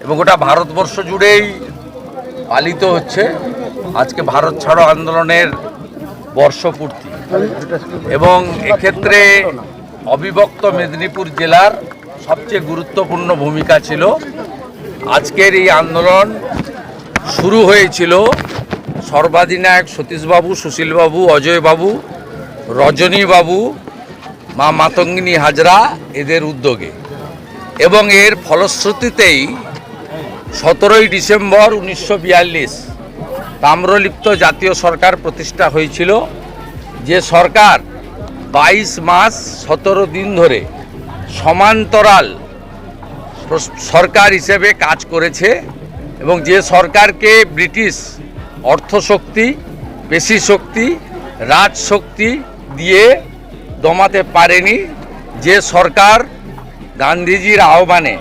এবং গোটা ভারতবর্ষ জুড়েই পালিত হচ্ছে আজকে ভারত ছাড়ো আন্দোলনের বর্ষপূর্তি। এবং এক্ষেত্রে অবিভক্ত মেদিনীপুর জেলার সবচেয়ে গুরুত্বপূর্ণ ভূমিকা ছিল। আজকের এই আন্দোলন শুরু হয়েছিল সর্বাধিনায়ক সতীশবাবু, সুশীলবাবু, অজয়বাবু, রজনীবাবু, মা মাতঙ্গিনী হাজরা এদের উদ্যোগে, এবং এর ফলশ্রুতিতেই 17ই ডিসেম্বর 1942 তাম্রলিপ্ত জাতীয় সরকার প্রতিষ্ঠা হয়েছিল, যে সরকার 22 মাস 17 দিন ধরে সমান্তরাল সরকার হিসেবে কাজ করেছে এবং যে সরকারকে ব্রিটিশ অর্থশক্তি, পেশি শক্তি, রাজশক্তি দিয়ে দমাতে পারেনি, যে সরকার গান্ধীজির আহ্বানে